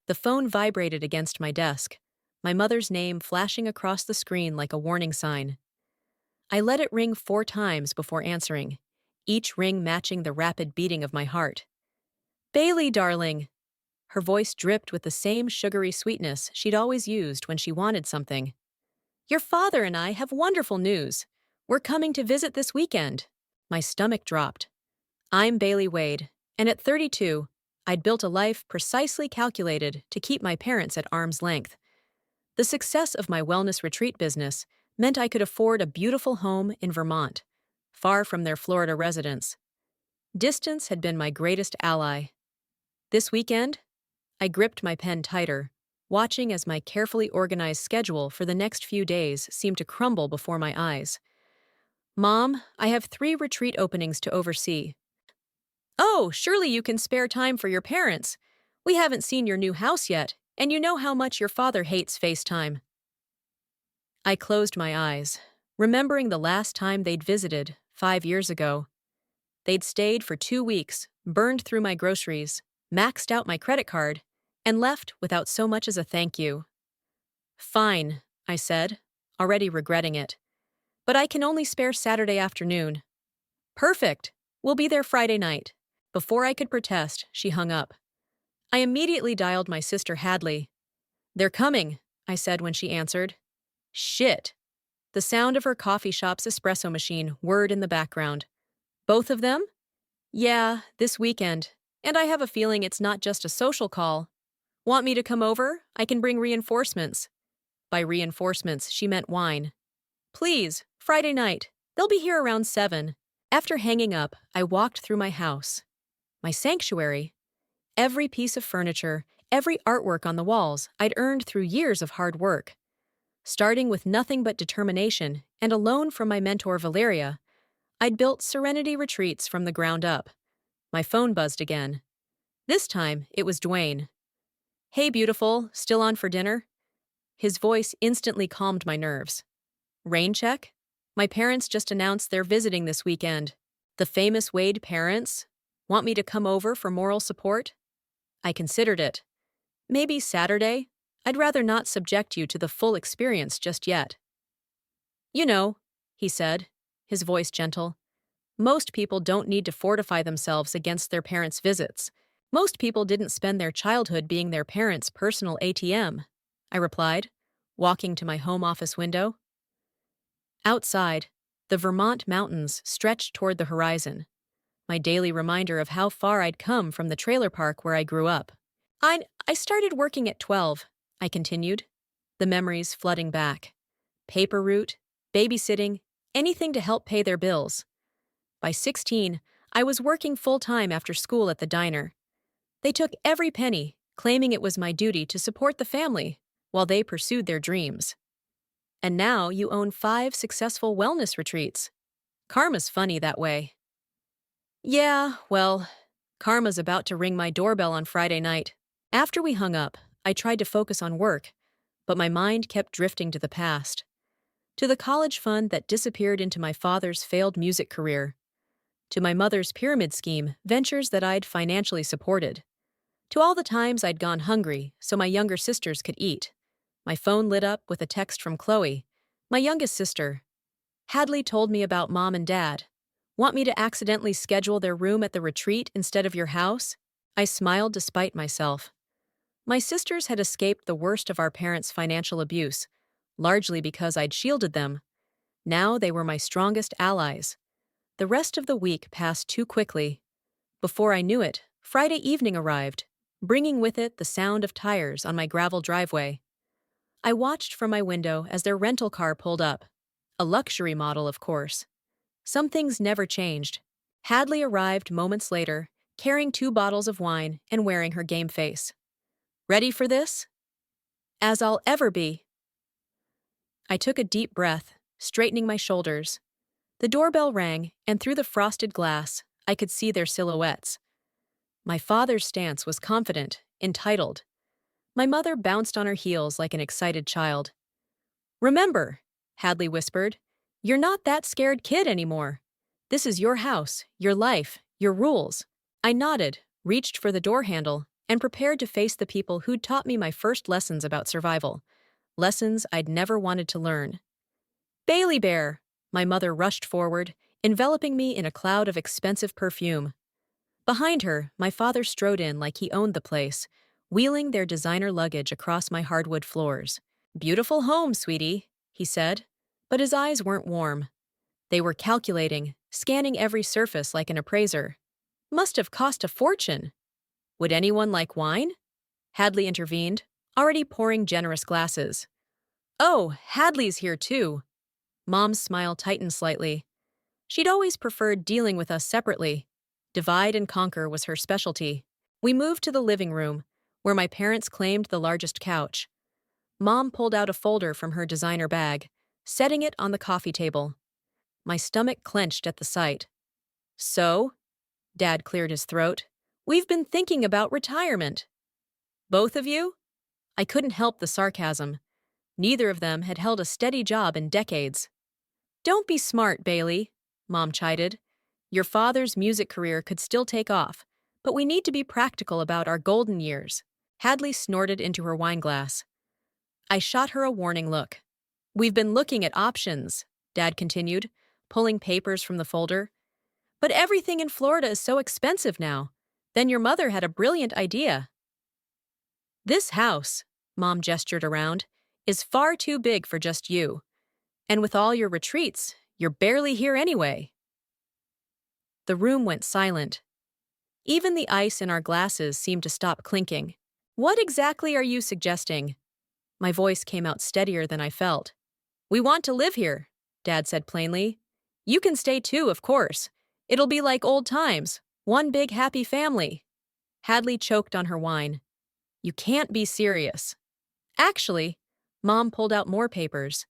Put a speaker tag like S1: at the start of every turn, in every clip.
S1: The phone vibrated against my desk, my mother's name flashing across the screen like a warning sign. I let it ring 4 times before answering, each ring matching the rapid beating of my heart. "Bailey, darling!" Her voice dripped with the same sugary sweetness she'd always used when she wanted something. "Your father and I have wonderful news. We're coming to visit this weekend." My stomach dropped. I'm Bailey Wade, and at 32, I'd built a life precisely calculated to keep my parents at arm's length. The success of my wellness retreat business meant I could afford a beautiful home in Vermont, far from their Florida residence. Distance had been my greatest ally. This weekend, I gripped my pen tighter, watching as my carefully organized schedule for the next few days seemed to crumble before my eyes. "Mom, I have 3 retreat openings to oversee." "Oh, surely you can spare time for your parents. We haven't seen your new house yet, and you know how much your father hates FaceTime." I closed my eyes, remembering the last time they'd visited, 5 years ago. They'd stayed for 2 weeks, burned through my groceries, maxed out my credit card, and left without so much as a thank you. "Fine," I said, already regretting it. "But I can only spare Saturday afternoon." "Perfect. We'll be there Friday night." Before I could protest, she hung up. I immediately dialed my sister Hadley. "They're coming," I said when she answered. "Shit." The sound of her coffee shop's espresso machine whirred in the background. "Both of them?" "Yeah, this weekend. And I have a feeling it's not just a social call. Want me to come over? I can bring reinforcements." By reinforcements, she meant wine. "Please, Friday night. They'll be here around 7. After hanging up, I walked through my house. My sanctuary. Every piece of furniture, every artwork on the walls I'd earned through years of hard work. Starting with nothing but determination and a loan from my mentor Valeria, I'd built serenity retreats from the ground up. My phone buzzed again. This time, it was Dwayne. "Hey, beautiful, still on for dinner?" His voice instantly calmed my nerves. "Rain check? My parents just announced they're visiting this weekend." "The famous Wade parents? Want me to come over for moral support?" I considered it. "Maybe Saturday? I'd rather not subject you to the full experience just yet." "You know," he said, his voice gentle, "most people don't need to fortify themselves against their parents' visits. Most people didn't spend their childhood being their parents' personal ATM." I replied, walking to my home office window. Outside, the Vermont mountains stretched toward the horizon, my daily reminder of how far I'd come from the trailer park where I grew up. I started working at 12, I continued, the memories flooding back. Paper route, babysitting, anything to help pay their bills. By 16, I was working full-time after school at the diner. They took every penny, claiming it was my duty to support the family while they pursued their dreams. And now you own 5 successful wellness retreats. Karma's funny that way. Yeah, well, karma's about to ring my doorbell on Friday night. After we hung up, I tried to focus on work, but my mind kept drifting to the past. To the college fund that disappeared into my father's failed music career. To my mother's pyramid scheme, ventures that I'd financially supported. To all the times I'd gone hungry so my younger sisters could eat. My phone lit up with a text from Chloe, my youngest sister. "Hadley told me about Mom and Dad. Want me to accidentally schedule their room at the retreat instead of your house?" I smiled despite myself. My sisters had escaped the worst of our parents' financial abuse, largely because I'd shielded them. Now they were my strongest allies. The rest of the week passed too quickly. Before I knew it, Friday evening arrived, bringing with it the sound of tires on my gravel driveway. I watched from my window as their rental car pulled up. A luxury model, of course. Some things never changed. Hadley arrived moments later, carrying 2 bottles of wine and wearing her game face. "Ready for this?" "As I'll ever be." I took a deep breath, straightening my shoulders. The doorbell rang, and through the frosted glass, I could see their silhouettes. My father's stance was confident, entitled. My mother bounced on her heels like an excited child. "Remember," Hadley whispered, "you're not that scared kid anymore. This is your house, your life, your rules." I nodded, reached for the door handle, and prepared to face the people who'd taught me my first lessons about survival, lessons I'd never wanted to learn. Bailey Bear! My mother rushed forward, enveloping me in a cloud of expensive perfume. Behind her, my father strode in like he owned the place, wheeling their designer luggage across my hardwood floors. Beautiful home, sweetie, he said, but his eyes weren't warm. They were calculating, scanning every surface like an appraiser. Must have cost a fortune. Would anyone like wine? Hadley intervened, already pouring generous glasses. Oh, Hadley's here too. Mom's smile tightened slightly. She'd always preferred dealing with us separately. Divide and conquer was her specialty. We moved to the living room, where my parents claimed the largest couch. Mom pulled out a folder from her designer bag, setting it on the coffee table. My stomach clenched at the sight. So? Dad cleared his throat. We've been thinking about retirement. Both of you? I couldn't help the sarcasm. Neither of them had held a steady job in decades. Don't be smart, Bailey, Mom chided. Your father's music career could still take off, but we need to be practical about our golden years. Hadley snorted into her wineglass. I shot her a warning look. We've been looking at options, Dad continued, pulling papers from the folder. But everything in Florida is so expensive now. Then your mother had a brilliant idea. This house, Mom gestured around, is far too big for just you. And with all your retreats, you're barely here anyway. The room went silent. Even the ice in our glasses seemed to stop clinking. What exactly are you suggesting? My voice came out steadier than I felt. We want to live here, Dad said plainly. You can stay too, of course. It'll be like old times, one big happy family. Hadley choked on her wine. You can't be serious. Actually, Mom pulled out more papers.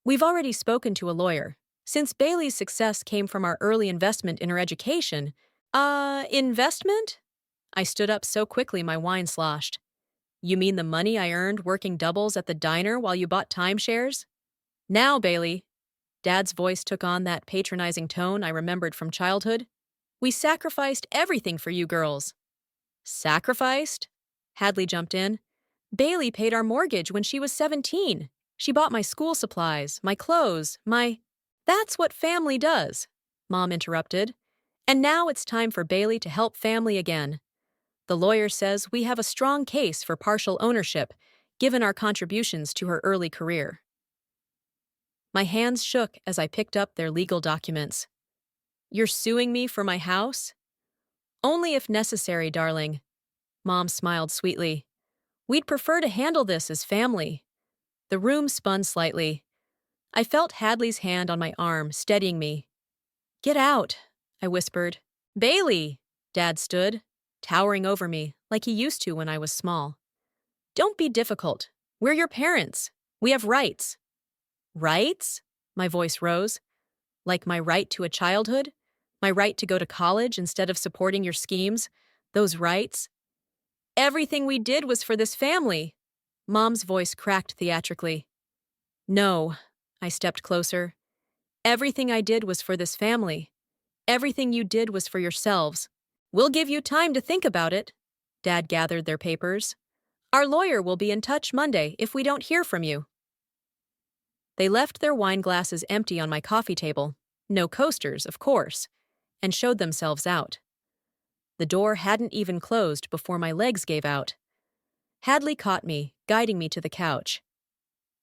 S1: We've already spoken to a lawyer. Since Bailey's success came from our early investment in her education. Investment? I stood up so quickly my wine sloshed. You mean the money I earned working doubles at the diner while you bought timeshares? Now, Bailey. Dad's voice took on that patronizing tone I remembered from childhood. We sacrificed everything for you girls. Sacrificed? Hadley jumped in. Bailey paid our mortgage when she was 17. She bought my school supplies, my clothes, my... That's what family does, Mom interrupted. And now it's time for Bailey to help family again. The lawyer says we have a strong case for partial ownership, given our contributions to her early career. My hands shook as I picked up their legal documents. You're suing me for my house? Only if necessary, darling. Mom smiled sweetly. We'd prefer to handle this as family. The room spun slightly. I felt Hadley's hand on my arm, steadying me. Get out, I whispered. Bailey! Dad stood, towering over me like he used to when I was small. Don't be difficult. We're your parents. We have rights. Rights? My voice rose. Like my right to a childhood? My right to go to college instead of supporting your schemes? Those rights? Everything we did was for this family. Mom's voice cracked theatrically. No, I stepped closer. Everything I did was for this family. Everything you did was for yourselves. We'll give you time to think about it. Dad gathered their papers. Our lawyer will be in touch Monday if we don't hear from you. They left their wine glasses empty on my coffee table, no coasters, of course, and showed themselves out. The door hadn't even closed before my legs gave out. Hadley caught me, guiding me to the couch.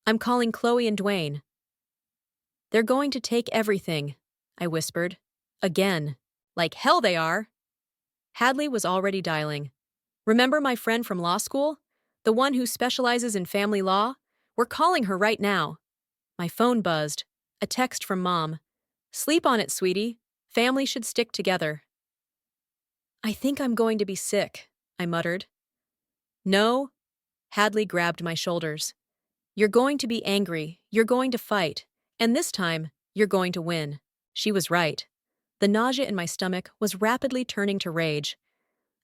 S1: I'm calling Chloe and Dwayne. They're going to take everything, I whispered. Again. Like hell they are. Hadley was already dialing. Remember my friend from law school? The one who specializes in family law? We're calling her right now. My phone buzzed. A text from Mom. Sleep on it, sweetie. Family should stick together. I think I'm going to be sick, I muttered. No. Hadley grabbed my shoulders. You're going to be angry. You're going to fight. And this time, you're going to win. She was right. The nausea in my stomach was rapidly turning to rage.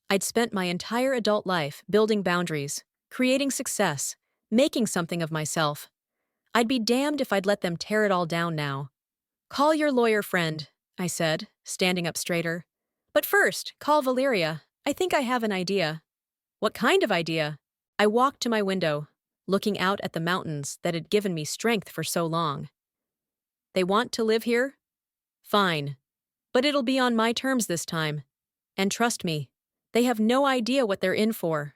S1: I'd spent my entire adult life building boundaries, creating success, making something of myself. I'd be damned if I'd let them tear it all down now. Call your lawyer friend, I said, standing up straighter. But first, call Valeria. I think I have an idea. What kind of idea? I walked to my window, looking out at the mountains that had given me strength for so long. They want to live here? Fine. But it'll be on my terms this time. And trust me, they have no idea what they're in for.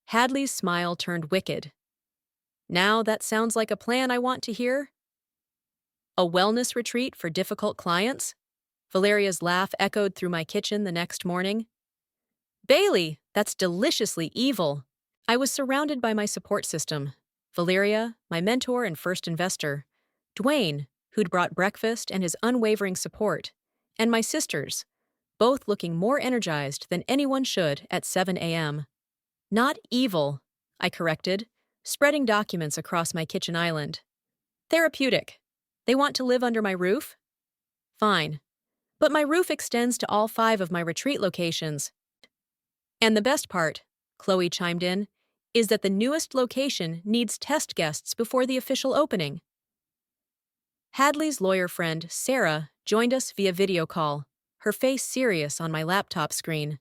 S1: Hadley's smile turned wicked. Now that sounds like a plan I want to hear. A wellness retreat for difficult clients? Valeria's laugh echoed through my kitchen the next morning. Bailey, that's deliciously evil. I was surrounded by my support system. Valeria, my mentor and first investor. Dwayne, who'd brought breakfast and his unwavering support. And my sisters, both looking more energized than anyone should at 7 a.m. Not evil, I corrected, spreading documents across my kitchen island. Therapeutic. They want to live under my roof? Fine. But my roof extends to all 5 of my retreat locations. And the best part, Chloe chimed in, is that the newest location needs test guests before the official opening. Hadley's lawyer friend, Sarah, joined us via video call, her face serious on my laptop screen.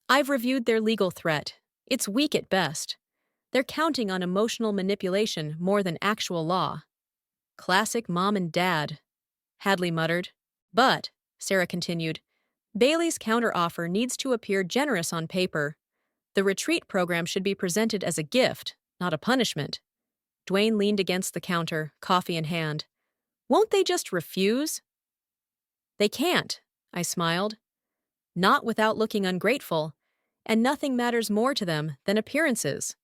S1: I've reviewed their legal threat. It's weak at best. They're counting on emotional manipulation more than actual law. Classic mom and dad, Hadley muttered. But, Sarah continued, Bailey's counteroffer needs to appear generous on paper. The retreat program should be presented as a gift, not a punishment. Dwayne leaned against the counter, coffee in hand. Won't they just refuse? They can't, I smiled. Not without looking ungrateful, and nothing matters more to them than appearances.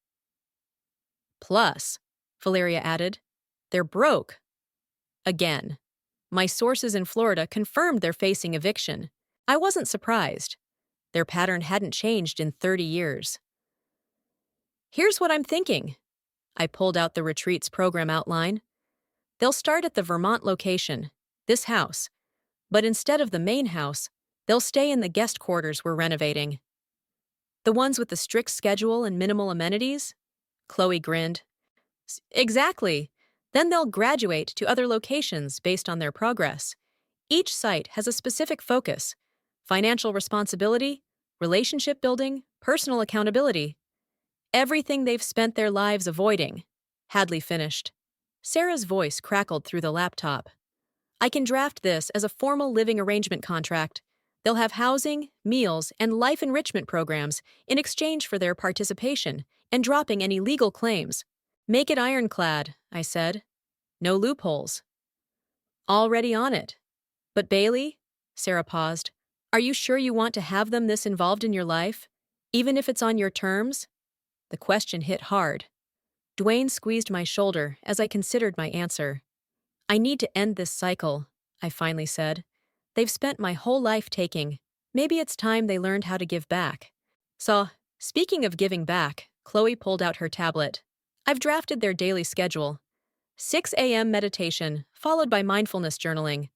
S1: Plus, Valeria added, they're broke. Again. My sources in Florida confirmed they're facing eviction. I wasn't surprised. Their pattern hadn't changed in 30 years. Here's what I'm thinking. I pulled out the retreat's program outline. They'll start at the Vermont location, this house, but instead of the main house, they'll stay in the guest quarters we're renovating. The ones with the strict schedule and minimal amenities? Chloe grinned. Exactly. Then they'll graduate to other locations based on their progress. Each site has a specific focus: financial responsibility, relationship building, personal accountability. Everything they've spent their lives avoiding, Hadley finished. Sarah's voice crackled through the laptop. I can draft this as a formal living arrangement contract. They'll have housing, meals, and life enrichment programs in exchange for their participation and dropping any legal claims. Make it ironclad, I said. No loopholes. Already on it. But Bailey, Sarah paused, are you sure you want to have them this involved in your life, even if it's on your terms? The question hit hard. Dwayne squeezed my shoulder as I considered my answer. I need to end this cycle, I finally said. They've spent my whole life taking. Maybe it's time they learned how to give back. So, speaking of giving back, Chloe pulled out her tablet. I've drafted their daily schedule. 6 a.m. meditation, followed by mindfulness journaling.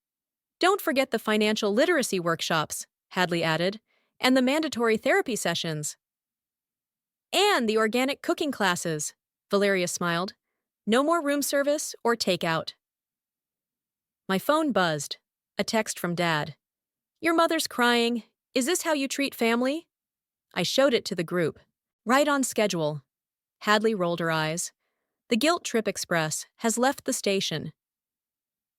S1: Don't forget the financial literacy workshops, Hadley added, and the mandatory therapy sessions. And the organic cooking classes, Valeria smiled. No more room service or takeout. My phone buzzed. A text from Dad. Your mother's crying. Is this how you treat family? I showed it to the group. Right on schedule. Hadley rolled her eyes. The Guilt Trip Express has left the station.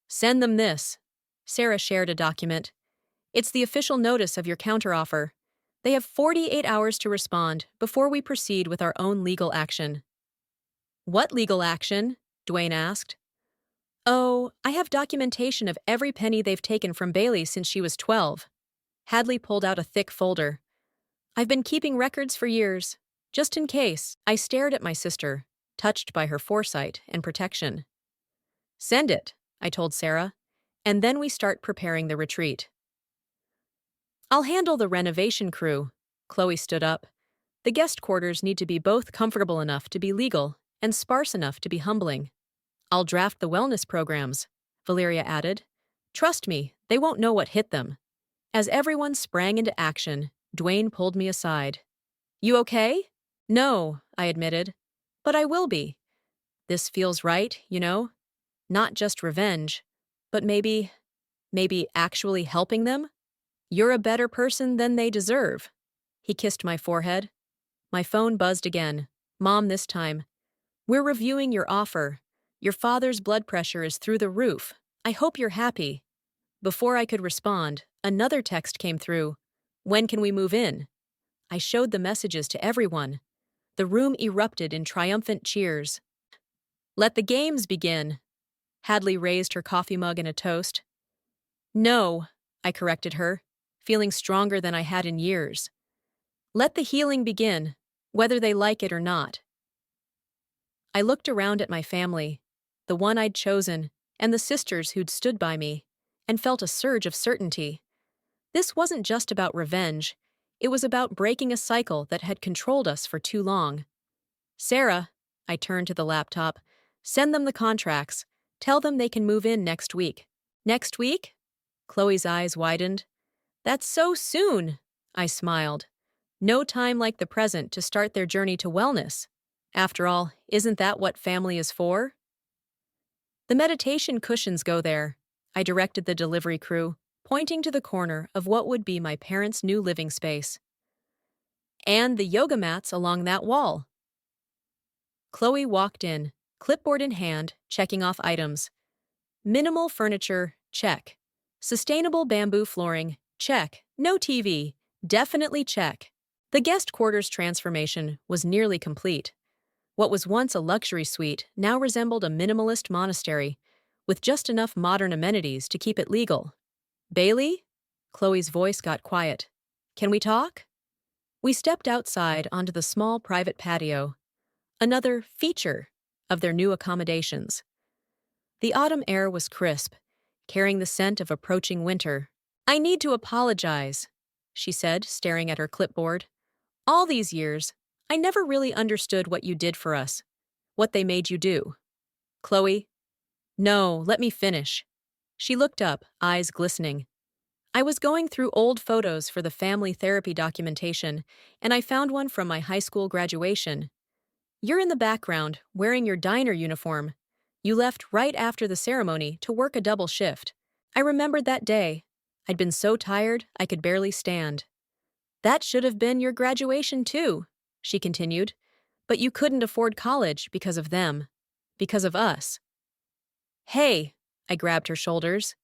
S1: Send them this. Sarah shared a document. It's the official notice of your counteroffer. They have 48 hours to respond before we proceed with our own legal action. What legal action? Dwayne asked. Oh, I have documentation of every penny they've taken from Bailey since she was 12. Hadley pulled out a thick folder. I've been keeping records for years. Just in case, I stared at my sister, touched by her foresight and protection. Send it, I told Sarah, and then we start preparing the retreat. I'll handle the renovation crew. Chloe stood up. The guest quarters need to be both comfortable enough to be legal and sparse enough to be humbling. I'll draft the wellness programs, Valeria added. Trust me, they won't know what hit them. As everyone sprang into action, Dwayne pulled me aside. You okay? No, I admitted. But I will be. This feels right, you know? Not just revenge, but maybe actually helping them? You're a better person than they deserve. He kissed my forehead. My phone buzzed again. Mom, this time. We're reviewing your offer. Your father's blood pressure is through the roof. I hope you're happy. Before I could respond, another text came through. When can we move in? I showed the messages to everyone. The room erupted in triumphant cheers. Let the games begin. Hadley raised her coffee mug in a toast. No, I corrected her, feeling stronger than I had in years. Let the healing begin, whether they like it or not. I looked around at my family, the one I'd chosen, and the sisters who'd stood by me, and felt a surge of certainty. This wasn't just about revenge, it was about breaking a cycle that had controlled us for too long. Sarah, I turned to the laptop, send them the contracts. Tell them they can move in next week. Next week? Chloe's eyes widened. That's so soon, I smiled. No time like the present to start their journey to wellness. After all, isn't that what family is for? The meditation cushions go there, I directed the delivery crew, pointing to the corner of what would be my parents' new living space. And the yoga mats along that wall. Chloe walked in, clipboard in hand, checking off items. Minimal furniture, check. Sustainable bamboo flooring, check. No TV, definitely check. The guest quarters transformation was nearly complete. What was once a luxury suite now resembled a minimalist monastery, with just enough modern amenities to keep it legal. Bailey? Chloe's voice got quiet. Can we talk? We stepped outside onto the small private patio, another feature of their new accommodations. The autumn air was crisp, carrying the scent of approaching winter. I need to apologize, she said, staring at her clipboard. All these years, I never really understood what you did for us, what they made you do. Chloe? No, let me finish. She looked up, eyes glistening. I was going through old photos for the family therapy documentation, and I found one from my high school graduation. You're in the background, wearing your diner uniform. You left right after the ceremony to work a double shift. I remembered that day. I'd been so tired, I could barely stand. That should have been your graduation too, she continued. But you couldn't afford college because of them. Because of us. Hey, I grabbed her shoulders.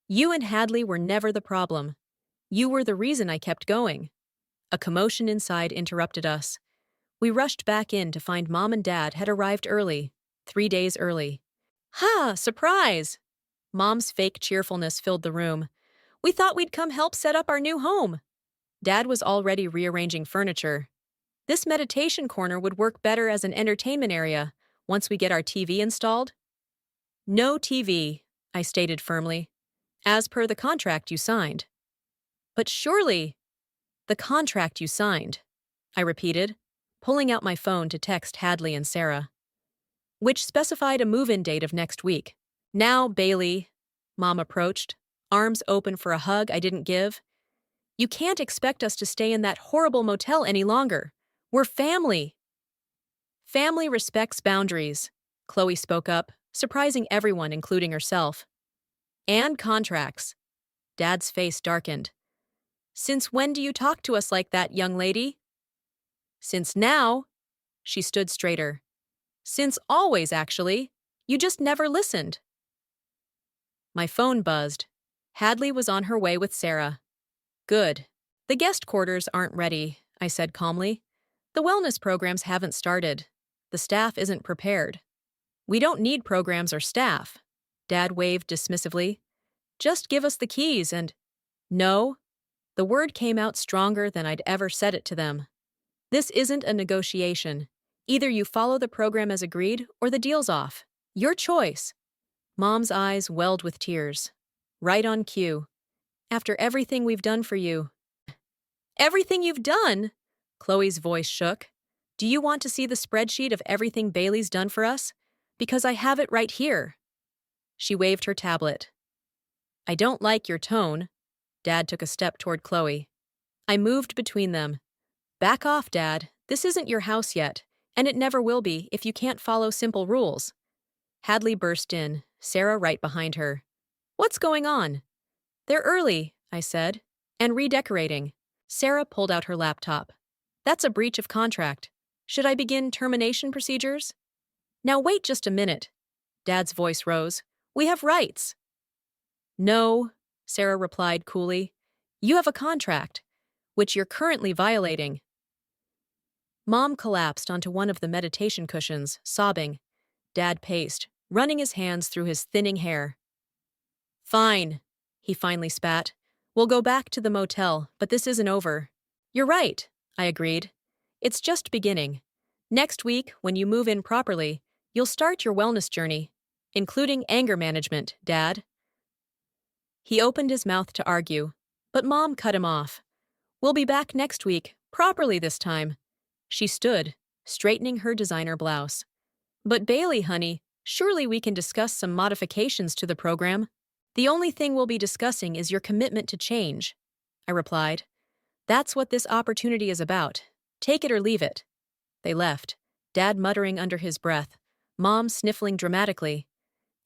S1: You and Hadley were never the problem. You were the reason I kept going. A commotion inside interrupted us. We rushed back in to find Mom and Dad had arrived early, 3 days early. Ha! Surprise! Mom's fake cheerfulness filled the room. We thought we'd come help set up our new home. Dad was already rearranging furniture. This meditation corner would work better as an entertainment area once we get our TV installed. No TV, I stated firmly, as per the contract you signed. But surely, the contract you signed, I repeated, pulling out my phone to text Hadley and Sarah, which specified a move-in date of next week. Now, Bailey, Mom approached, arms open for a hug I didn't give. You can't expect us to stay in that horrible motel any longer. We're family. Family respects boundaries, Chloe spoke up, surprising everyone, including herself. And contracts. Dad's face darkened. Since when do you talk to us like that, young lady? Since now. She stood straighter. Since always, actually. You just never listened. My phone buzzed. Hadley was on her way with Sarah. Good. The guest quarters aren't ready, I said calmly. The wellness programs haven't started. The staff isn't prepared. We don't need programs or staff. Dad waved dismissively. Just give us the keys and… No. The word came out stronger than I'd ever said it to them. This isn't a negotiation. Either you follow the program as agreed or the deal's off. Your choice. Mom's eyes welled with tears. Right on cue. After everything we've done for you. Everything you've done? Chloe's voice shook. Do you want to see the spreadsheet of everything Bailey's done for us? Because I have it right here. She waved her tablet. I don't like your tone. Dad took a step toward Chloe. I moved between them. Back off, Dad. This isn't your house yet, and it never will be if you can't follow simple rules. Hadley burst in, Sarah right behind her. What's going on? They're early, I said, and redecorating. Sarah pulled out her laptop. That's a breach of contract. Should I begin termination procedures? Now wait just a minute. Dad's voice rose. We have rights. No, Sarah replied coolly. You have a contract, which you're currently violating. Mom collapsed onto one of the meditation cushions, sobbing. Dad paced, running his hands through his thinning hair. Fine, he finally spat. We'll go back to the motel, but this isn't over. You're right, I agreed. It's just beginning. Next week, when you move in properly, you'll start your wellness journey, including anger management, Dad. He opened his mouth to argue, but Mom cut him off. We'll be back next week, properly this time. She stood, straightening her designer blouse. But Bailey, honey, surely we can discuss some modifications to the program. The only thing we'll be discussing is your commitment to change, I replied. That's what this opportunity is about. Take it or leave it. They left, Dad muttering under his breath, Mom sniffling dramatically.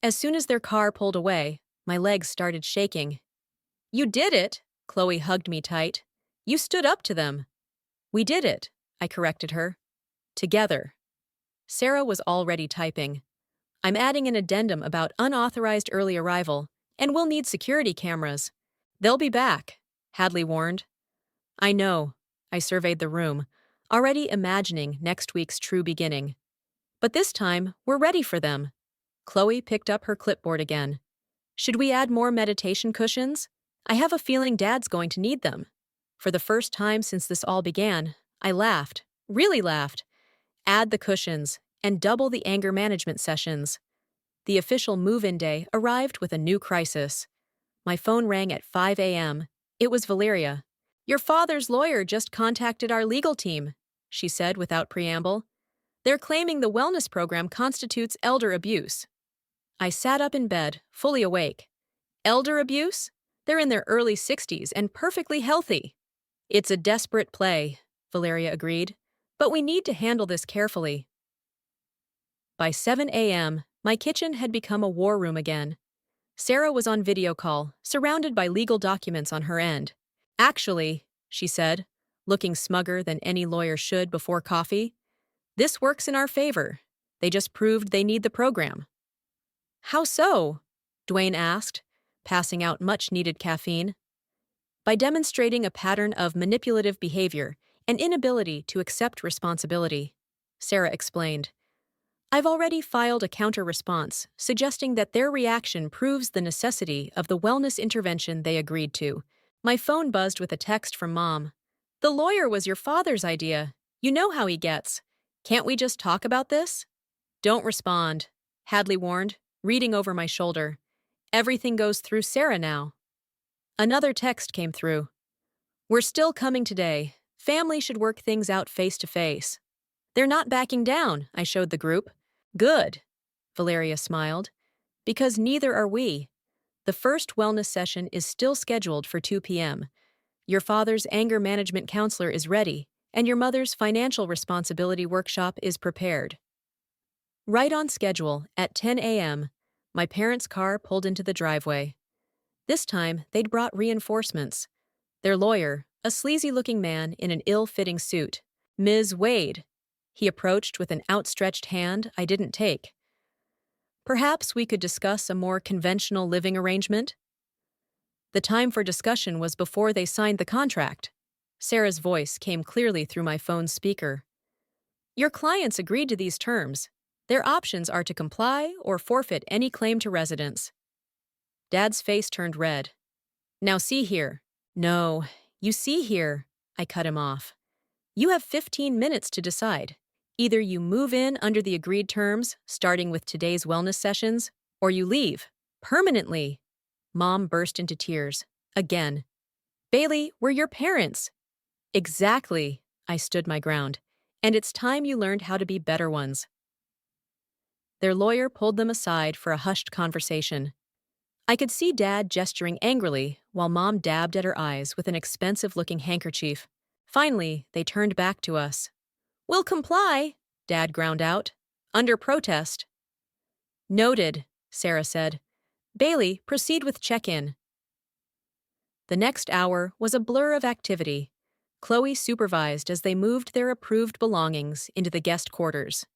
S1: As soon as their car pulled away, my legs started shaking. You did it, Chloe hugged me tight. You stood up to them. We did it, I corrected her. Together. Sarah was already typing. I'm adding an addendum about unauthorized early arrival, and we'll need security cameras. They'll be back, Hadley warned. I know, I surveyed the room, already imagining next week's true beginning. But this time, we're ready for them. Chloe picked up her clipboard again. Should we add more meditation cushions? I have a feeling Dad's going to need them. For the first time since this all began, I laughed, really laughed. Add the cushions, and double the anger management sessions. The official move-in day arrived with a new crisis. My phone rang at 5 a.m. It was Valeria. Your father's lawyer just contacted our legal team, she said without preamble. They're claiming the wellness program constitutes elder abuse. I sat up in bed, fully awake. Elder abuse? They're in their early 60s and perfectly healthy. It's a desperate play, Valeria agreed, but we need to handle this carefully. By 7 a.m., my kitchen had become a war room again. Sarah was on video call, surrounded by legal documents on her end. Actually, she said, looking smugger than any lawyer should before coffee, this works in our favor. They just proved they need the program. How so? Dwayne asked, passing out much-needed caffeine. By demonstrating a pattern of manipulative behavior and inability to accept responsibility, Sarah explained. I've already filed a counter-response suggesting that their reaction proves the necessity of the wellness intervention they agreed to. My phone buzzed with a text from Mom. The lawyer was your father's idea. You know how he gets. Can't we just talk about this? Don't respond, Hadley warned, reading over my shoulder. Everything goes through Sarah now. Another text came through. We're still coming today. Family should work things out face-to-face. They're not backing down, I showed the group. Good, Valeria smiled. Because neither are we. The first wellness session is still scheduled for 2 p.m. Your father's anger management counselor is ready, and your mother's financial responsibility workshop is prepared. Right on schedule, at 10 a.m., my parents' car pulled into the driveway. This time, they'd brought reinforcements. Their lawyer, a sleazy-looking man in an ill-fitting suit, Ms. Wade. He approached with an outstretched hand I didn't take. Perhaps we could discuss a more conventional living arrangement? The time for discussion was before they signed the contract. Sarah's voice came clearly through my phone's speaker. Your clients agreed to these terms. Their options are to comply or forfeit any claim to residence. Dad's face turned red. Now see here. No, you see here. I cut him off. You have 15 minutes to decide. Either you move in under the agreed terms, starting with today's wellness sessions, or you leave. Permanently. Mom burst into tears. Again. Bailey, we're your parents. Exactly. I stood my ground. And it's time you learned how to be better ones. Their lawyer pulled them aside for a hushed conversation. I could see Dad gesturing angrily while Mom dabbed at her eyes with an expensive-looking handkerchief. Finally, they turned back to us. We'll comply, Dad ground out. Under protest. Noted, Sarah said. Bailey, proceed with check-in. The next hour was a blur of activity. Chloe supervised as they moved their approved belongings into the guest quarters.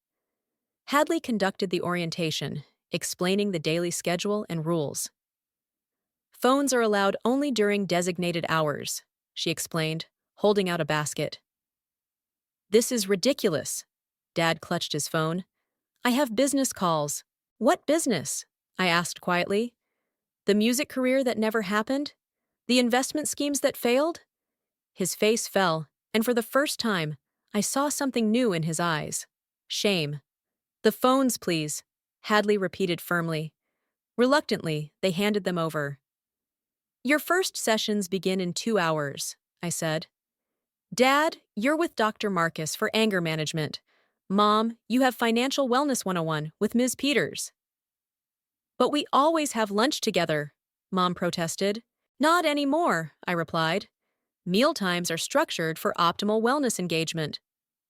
S1: Hadley conducted the orientation, explaining the daily schedule and rules. Phones are allowed only during designated hours, she explained, holding out a basket. This is ridiculous. Dad clutched his phone. I have business calls. What business? I asked quietly. The music career that never happened? The investment schemes that failed? His face fell, and for the first time, I saw something new in his eyes. Shame. The phones, please, Hadley repeated firmly. Reluctantly, they handed them over. Your first sessions begin in 2 hours, I said. Dad, you're with Dr. Marcus for anger management. Mom, you have Financial Wellness 101 with Ms. Peters. But we always have lunch together, Mom protested. Not anymore, I replied. Mealtimes are structured for optimal wellness engagement.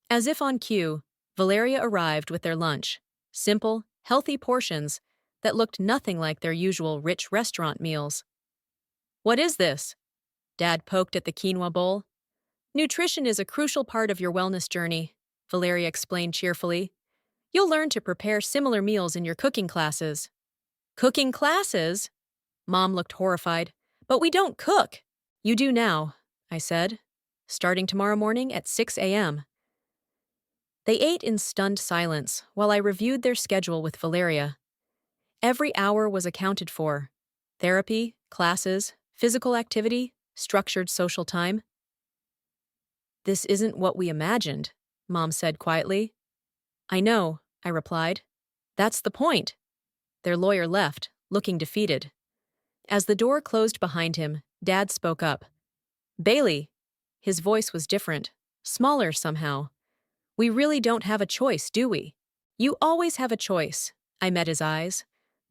S1: As if on cue, Valeria arrived with their lunch. Simple, healthy portions that looked nothing like their usual rich restaurant meals. What is this? Dad poked at the quinoa bowl. Nutrition is a crucial part of your wellness journey, Valeria explained cheerfully. You'll learn to prepare similar meals in your cooking classes. Cooking classes? Mom looked horrified. But we don't cook. You do now, I said, starting tomorrow morning at 6 a.m. They ate in stunned silence while I reviewed their schedule with Valeria. Every hour was accounted for. Therapy, classes, physical activity, structured social time. This isn't what we imagined, Mom said quietly. I know, I replied. That's the point. Their lawyer left, looking defeated. As the door closed behind him, Dad spoke up. Bailey. His voice was different, smaller somehow. We really don't have a choice, do we? You always have a choice, I met his eyes.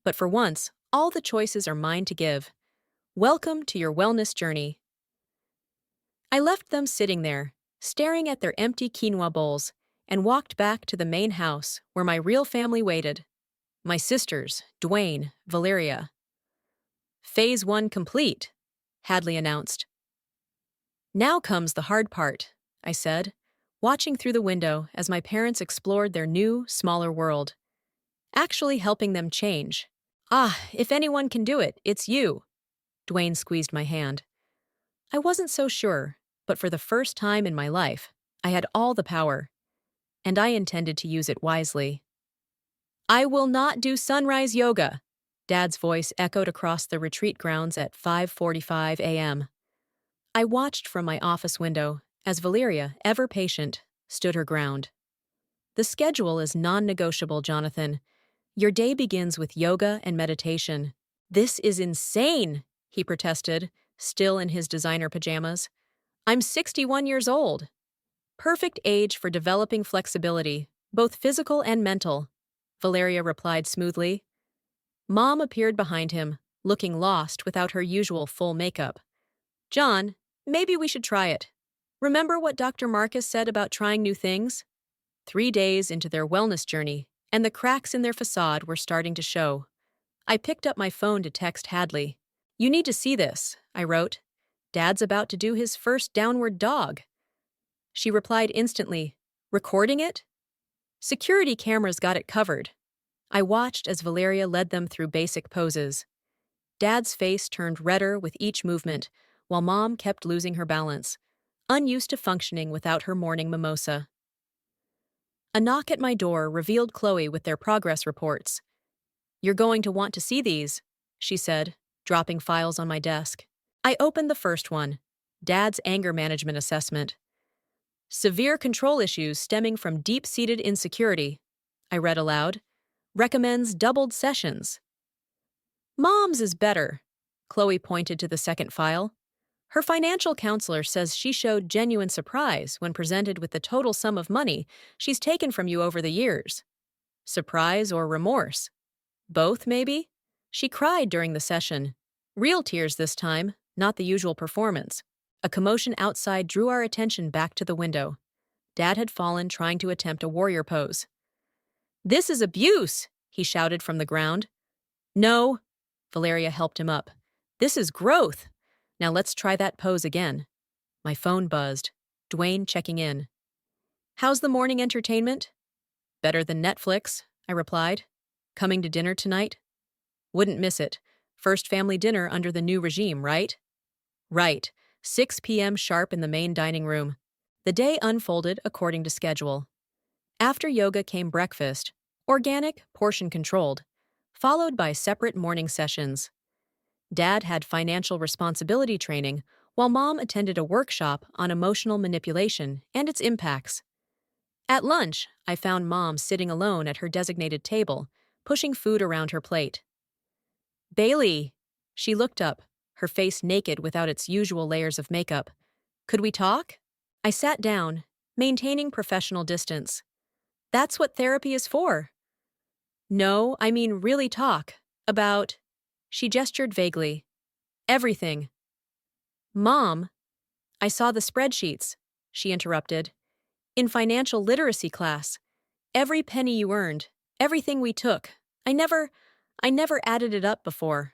S1: But for once, all the choices are mine to give. Welcome to your wellness journey. I left them sitting there, staring at their empty quinoa bowls, and walked back to the main house where my real family waited. My sisters, Dwayne, Valeria. Phase 1 complete, Hadley announced. Now comes the hard part, I said, watching through the window as my parents explored their new, smaller world. Actually helping them change. If anyone can do it, it's you. Dwayne squeezed my hand. I wasn't so sure, but for the first time in my life, I had all the power. And I intended to use it wisely. I will not do sunrise yoga, Dad's voice echoed across the retreat grounds at 5:45 a.m. I watched from my office window as Valeria, ever patient, stood her ground. The schedule is non-negotiable, Jonathan. Your day begins with yoga and meditation. This is insane, he protested, still in his designer pajamas. I'm 61 years old. Perfect age for developing flexibility, both physical and mental, Valeria replied smoothly. Mom appeared behind him, looking lost without her usual full makeup. John, maybe we should try it. Remember what Dr. Marcus said about trying new things? 3 days into their wellness journey, and the cracks in their facade were starting to show. I picked up my phone to text Hadley. You need to see this, I wrote. Dad's about to do his first downward dog. She replied instantly, recording it? Security cameras got it covered. I watched as Valeria led them through basic poses. Dad's face turned redder with each movement, while Mom kept losing her balance, unused to functioning without her morning mimosa. A knock at my door revealed Chloe with their progress reports. You're going to want to see these, she said, dropping files on my desk. I opened the first one, Dad's anger management assessment. Severe control issues stemming from deep-seated insecurity, I read aloud. Recommends doubled sessions. Mom's is better, Chloe pointed to the second file. Her financial counselor says she showed genuine surprise when presented with the total sum of money she's taken from you over the years. Surprise or remorse? Both, maybe? She cried during the session. Real tears this time, not the usual performance. A commotion outside drew our attention back to the window. Dad had fallen trying to attempt a warrior pose. This is abuse, he shouted from the ground. No, Valeria helped him up. This is growth. Now let's try that pose again. My phone buzzed. Dwayne checking in. How's the morning entertainment? Better than Netflix, I replied. Coming to dinner tonight? Wouldn't miss it. First family dinner under the new regime, right? Right. 6 p.m. sharp in the main dining room. The day unfolded according to schedule. After yoga came breakfast, organic, portion-controlled, followed by separate morning sessions. Dad had financial responsibility training, while Mom attended a workshop on emotional manipulation and its impacts. At lunch, I found Mom sitting alone at her designated table, pushing food around her plate. Bailey! She looked up, her face naked without its usual layers of makeup. Could we talk? I sat down, maintaining professional distance. That's what therapy is for. No, I mean really talk. About. She gestured vaguely. Everything. Mom, I saw the spreadsheets, she interrupted. In financial literacy class. Every penny you earned, everything we took. I never added it up before.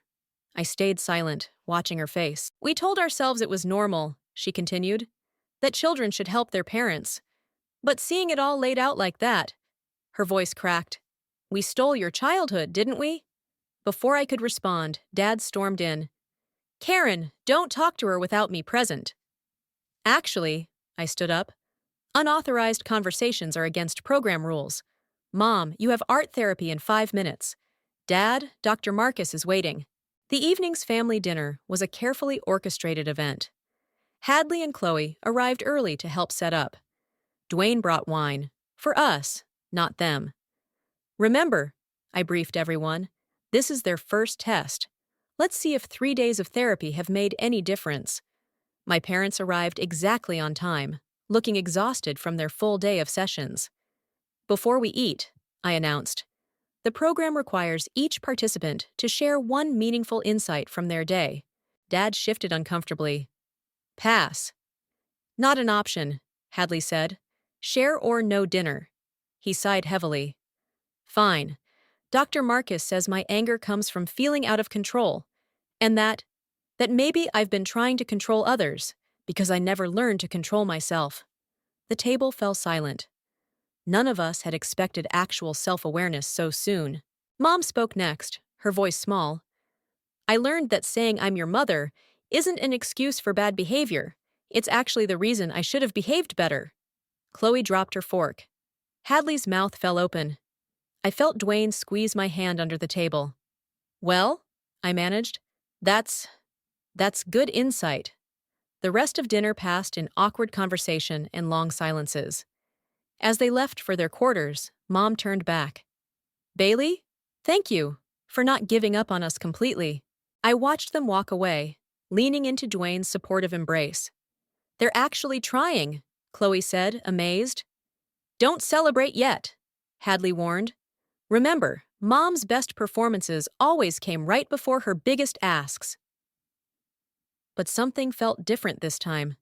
S1: I stayed silent, watching her face. We told ourselves it was normal, she continued, that children should help their parents. But seeing it all laid out like that, her voice cracked. We stole your childhood, didn't we? Before I could respond, Dad stormed in. Karen, don't talk to her without me present. Actually, I stood up. Unauthorized conversations are against program rules. Mom, you have art therapy in 5 minutes. Dad, Dr. Marcus is waiting. The evening's family dinner was a carefully orchestrated event. Hadley and Chloe arrived early to help set up. Dwayne brought wine. For us, not them. Remember, I briefed everyone, this is their first test. Let's see if 3 days of therapy have made any difference. My parents arrived exactly on time, looking exhausted from their full day of sessions. Before we eat, I announced, the program requires each participant to share one meaningful insight from their day. Dad shifted uncomfortably. Pass. Not an option, Hadley said. Share or no dinner. He sighed heavily. Fine. Dr. Marcus says my anger comes from feeling out of control, and that maybe I've been trying to control others because I never learned to control myself. The table fell silent. None of us had expected actual self-awareness so soon. Mom spoke next, her voice small. I learned that saying I'm your mother isn't an excuse for bad behavior. It's actually the reason I should have behaved better. Chloe dropped her fork. Hadley's mouth fell open. I felt Dwayne squeeze my hand under the table. Well, I managed. That's good insight. The rest of dinner passed in awkward conversation and long silences. As they left for their quarters, Mom turned back. Bailey, thank you for not giving up on us completely. I watched them walk away, leaning into Dwayne's supportive embrace. They're actually trying, Chloe said, amazed. Don't celebrate yet, Hadley warned. Remember, Mom's best performances always came right before her biggest asks. But something felt different this time.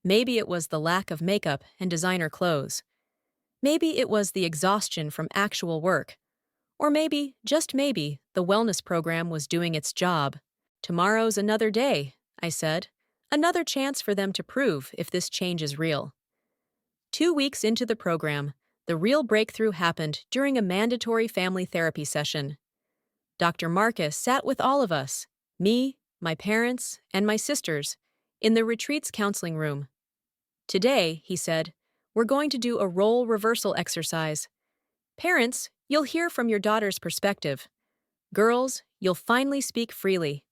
S1: Maybe it was the lack of makeup and designer clothes. Maybe it was the exhaustion from actual work. Or maybe, just maybe, the wellness program was doing its job. Tomorrow's another day, I said. Another chance for them to prove if this change is real. 2 weeks into the program, the real breakthrough happened during a mandatory family therapy session. Dr. Marcus sat with all of us, me, my parents, and my sisters, in the retreat's counseling room. Today, he said, we're going to do a role reversal exercise. Parents, you'll hear from your daughter's perspective. Girls, you'll finally speak freely.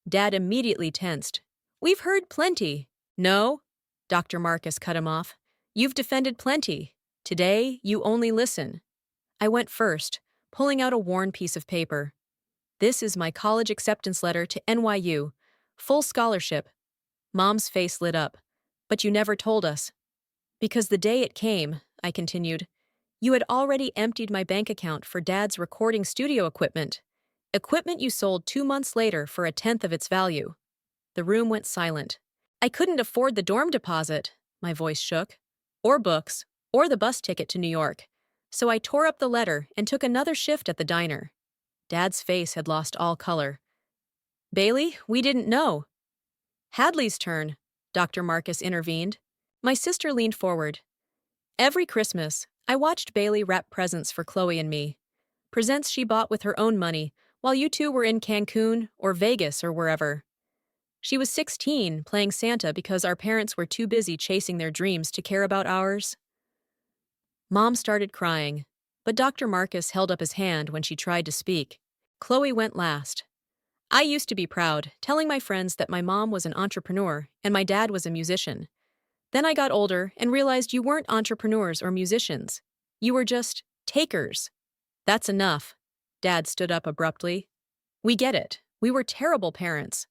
S1: Dad immediately tensed. We've heard plenty. No, Dr. Marcus cut him off. You've defended plenty. Today, you only listen. I went first, pulling out a worn piece of paper. This is my college acceptance letter to NYU. Full scholarship. Mom's face lit up. But you never told us. Because the day it came, I continued, you had already emptied my bank account for Dad's recording studio equipment. Equipment you sold 2 months later for 1/10 of its value. The room went silent. I couldn't afford the dorm deposit, my voice shook, or books, or the bus ticket to New York. So I tore up the letter and took another shift at the diner. Dad's face had lost all color. Bailey, we didn't know. Hadley's turn, Dr. Marcus intervened. My sister leaned forward. Every Christmas, I watched Bailey wrap presents for Chloe and me. Presents she bought with her own money, while you two were in Cancun or Vegas or wherever. She was 16, playing Santa because our parents were too busy chasing their dreams to care about ours. Mom started crying, but Dr. Marcus held up his hand when she tried to speak. Chloe went last. I used to be proud, telling my friends that my mom was an entrepreneur and my dad was a musician. Then I got older and realized you weren't entrepreneurs or musicians. You were just takers. That's enough. Dad stood up abruptly. We get it. We were terrible parents.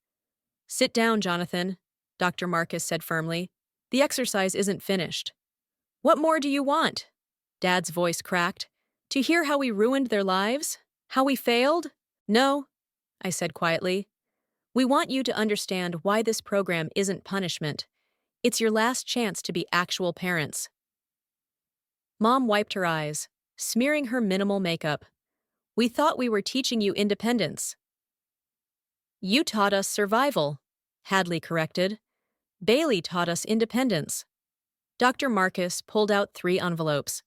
S1: Sit down, Jonathan, Dr. Marcus said firmly. The exercise isn't finished. What more do you want? Dad's voice cracked. To hear how we ruined their lives? How we failed? No, I said quietly. We want you to understand why this program isn't punishment. It's your last chance to be actual parents. Mom wiped her eyes, smearing her minimal makeup. We thought we were teaching you independence. You taught us survival, Hadley corrected. Bailey taught us independence. Dr. Marcus pulled out 3 envelopes.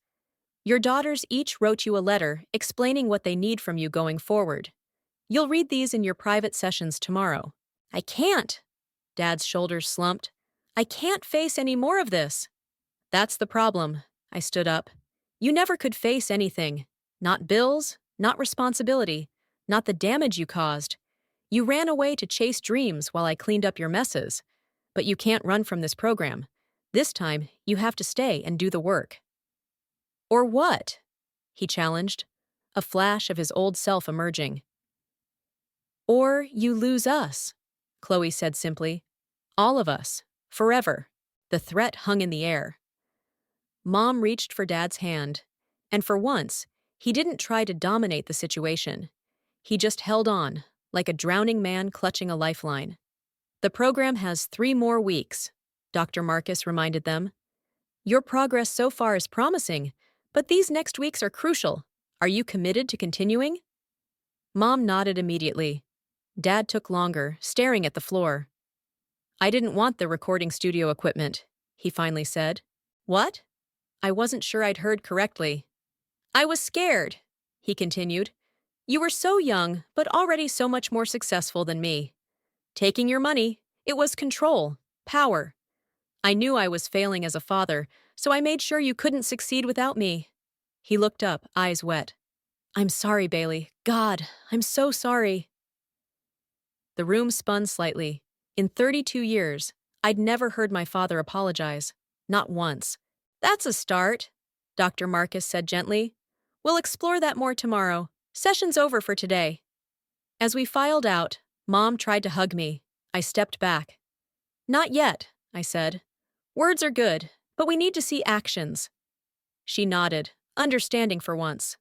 S1: Your daughters each wrote you a letter explaining what they need from you going forward. You'll read these in your private sessions tomorrow. I can't. Dad's shoulders slumped. I can't face any more of this. That's the problem. I stood up. You never could face anything. Not bills, not responsibility, not the damage you caused. You ran away to chase dreams while I cleaned up your messes. But you can't run from this program. This time, you have to stay and do the work. Or what? He challenged, a flash of his old self emerging. Or you lose us, Chloe said simply. All of us. Forever. The threat hung in the air. Mom reached for Dad's hand, and for once, he didn't try to dominate the situation. He just held on, like a drowning man clutching a lifeline. The program has 3 more weeks, Dr. Marcus reminded them. Your progress so far is promising, but these next weeks are crucial. Are you committed to continuing? Mom nodded immediately. Dad took longer, staring at the floor. I didn't want the recording studio equipment, he finally said. What? I wasn't sure I'd heard correctly. I was scared, he continued. You were so young, but already so much more successful than me. Taking your money, it was control, power. I knew I was failing as a father, so I made sure you couldn't succeed without me. He looked up, eyes wet. I'm sorry, Bailey. God, I'm so sorry. The room spun slightly. In 32 years, I'd never heard my father apologize. Not once. That's a start, Dr. Marcus said gently. We'll explore that more tomorrow. Session's over for today. As we filed out, Mom tried to hug me. I stepped back. Not yet, I said. Words are good, but we need to see actions. She nodded, understanding for once.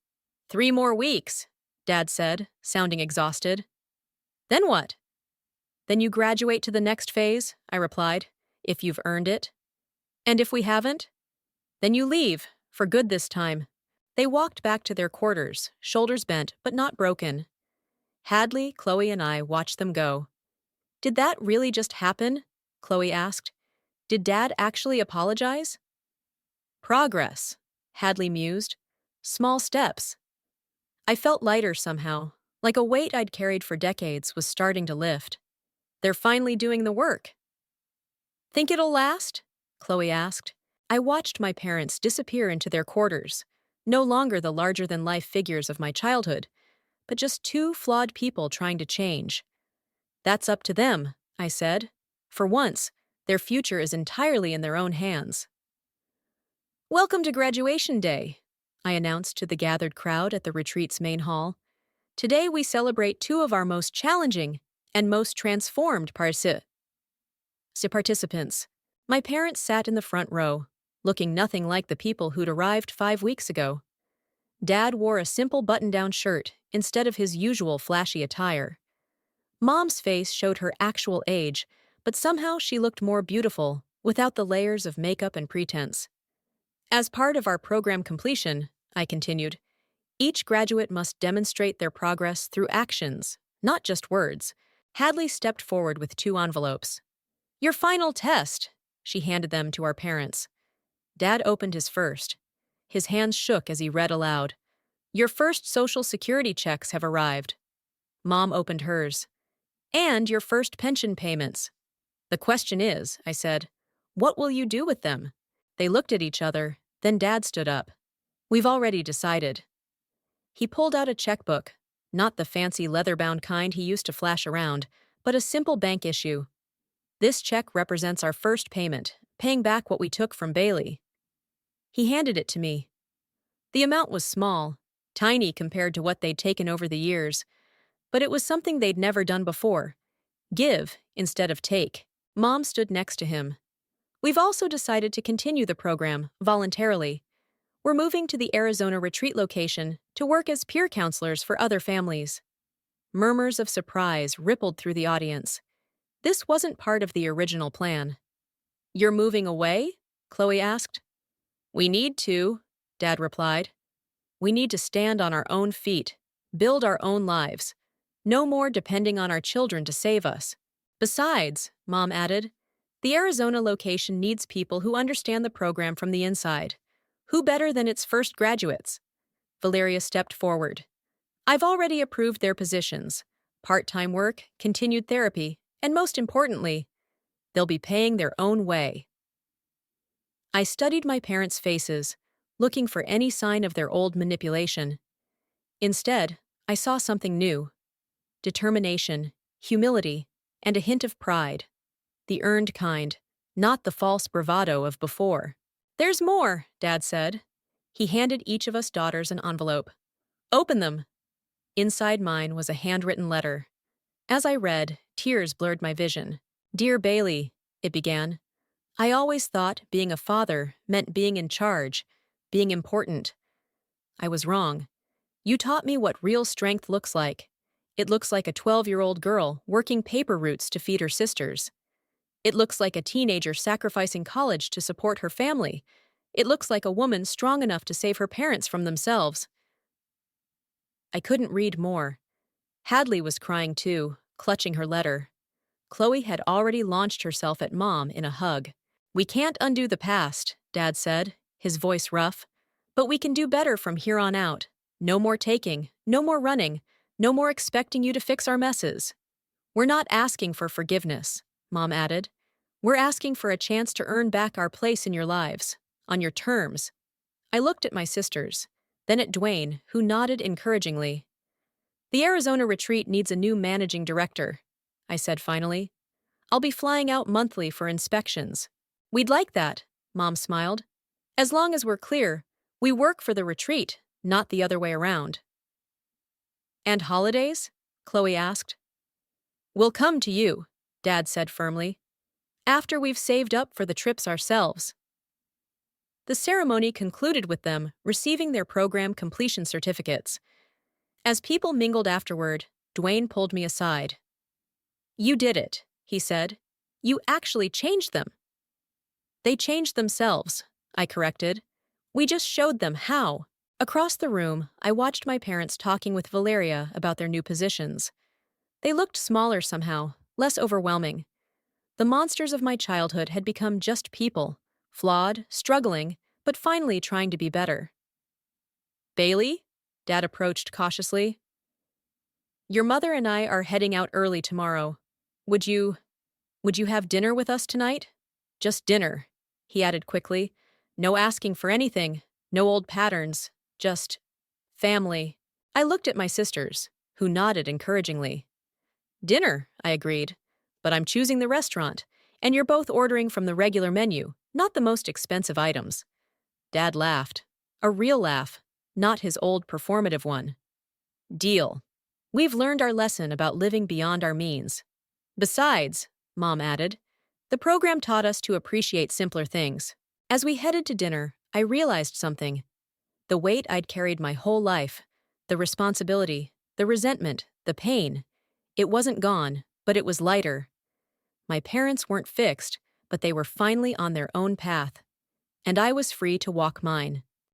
S1: 3 more weeks, Dad said, sounding exhausted. Then what? Then you graduate to the next phase, I replied, if you've earned it. And if we haven't? Then you leave, for good this time. They walked back to their quarters, shoulders bent but not broken. Hadley, Chloe, and I watched them go. Did that really just happen? Chloe asked. Did Dad actually apologize? Progress, Hadley mused. Small steps. I felt lighter somehow, like a weight I'd carried for decades was starting to lift. They're finally doing the work. Think it'll last? Chloe asked. I watched my parents disappear into their quarters, no longer the larger-than-life figures of my childhood, but just 2 flawed people trying to change. That's up to them, I said. For once, their future is entirely in their own hands. Welcome to graduation day, I announced to the gathered crowd at the retreat's main hall. Today we celebrate 2 of our most challenging and most transformed participants. My parents sat in the front row, looking nothing like the people who'd arrived 5 weeks ago. Dad wore a simple button-down shirt instead of his usual flashy attire. Mom's face showed her actual age, but somehow she looked more beautiful, without the layers of makeup and pretense. As part of our program completion, I continued, each graduate must demonstrate their progress through actions, not just words. Hadley stepped forward with 2 envelopes. Your final test, She handed them to our parents. Dad opened his first. His hands shook as he read aloud. Your first Social Security checks have arrived. Mom opened hers. And your first pension payments. The question is, I said, what will you do with them? They looked at each other, then Dad stood up. We've already decided. He pulled out a checkbook, not the fancy leather-bound kind he used to flash around, but a simple bank issue. This check represents our first payment, paying back what we took from Bailey. He handed it to me. The amount was small, tiny compared to what they'd taken over the years, but it was something they'd never done before. Give instead of take. Mom stood next to him. We've also decided to continue the program, voluntarily. We're moving to the Arizona retreat location to work as peer counselors for other families. Murmurs of surprise rippled through the audience. This wasn't part of the original plan. You're moving away? Chloe asked. We need to, Dad replied. We need to stand on our own feet, build our own lives. No more depending on our children to save us. Besides, Mom added, the Arizona location needs people who understand the program from the inside. Who better than its first graduates? Valeria stepped forward. I've already approved their positions. Part-time work, continued therapy, and most importantly, they'll be paying their own way. I studied my parents' faces, looking for any sign of their old manipulation. Instead, I saw something new. Determination, humility, and a hint of pride. The earned kind, not the false bravado of before. There's more, Dad said. He handed each of us daughters an envelope. Open them. Inside mine was a handwritten letter. As I read, tears blurred my vision. Dear Bailey, it began. I always thought being a father meant being in charge, being important. I was wrong. You taught me what real strength looks like. It looks like a 12-year-old girl working paper routes to feed her sisters. It looks like a teenager sacrificing college to support her family. It looks like a woman strong enough to save her parents from themselves. I couldn't read more. Hadley was crying too, clutching her letter. Chloe had already launched herself at Mom in a hug. We can't undo the past, Dad said, his voice rough. But we can do better from here on out. No more taking, no more running, no more expecting you to fix our messes. We're not asking for forgiveness, Mom added. We're asking for a chance to earn back our place in your lives, on your terms. I looked at my sisters, then at Dwayne, who nodded encouragingly. The Arizona retreat needs a new managing director, I said finally. I'll be flying out monthly for inspections. We'd like that, Mom smiled. As long as we're clear, we work for the retreat, not the other way around. And holidays? Chloe asked. We'll come to you, Dad said firmly. After we've saved up for the trips ourselves. The ceremony concluded with them receiving their program completion certificates. As people mingled afterward, Dwayne pulled me aside. You did it, he said. You actually changed them. They changed themselves, I corrected. We just showed them how. Across the room, I watched my parents talking with Valeria about their new positions. They looked smaller somehow, less overwhelming. The monsters of my childhood had become just people, flawed, struggling, but finally trying to be better. Bailey? Dad approached cautiously. Your mother and I are heading out early tomorrow. Would you have dinner with us tonight? Just dinner, he added quickly. No asking for anything, no old patterns, just family. I looked at my sisters, who nodded encouragingly. Dinner, I agreed. But I'm choosing the restaurant, and you're both ordering from the regular menu, not the most expensive items. Dad laughed. A real laugh, not his old performative one. Deal. We've learned our lesson about living beyond our means. Besides, Mom added, the program taught us to appreciate simpler things. As we headed to dinner, I realized something. The weight I'd carried my whole life, the responsibility, the resentment, the pain. It wasn't gone, but it was lighter. My parents weren't fixed, but they were finally on their own path. And I was free to walk mine.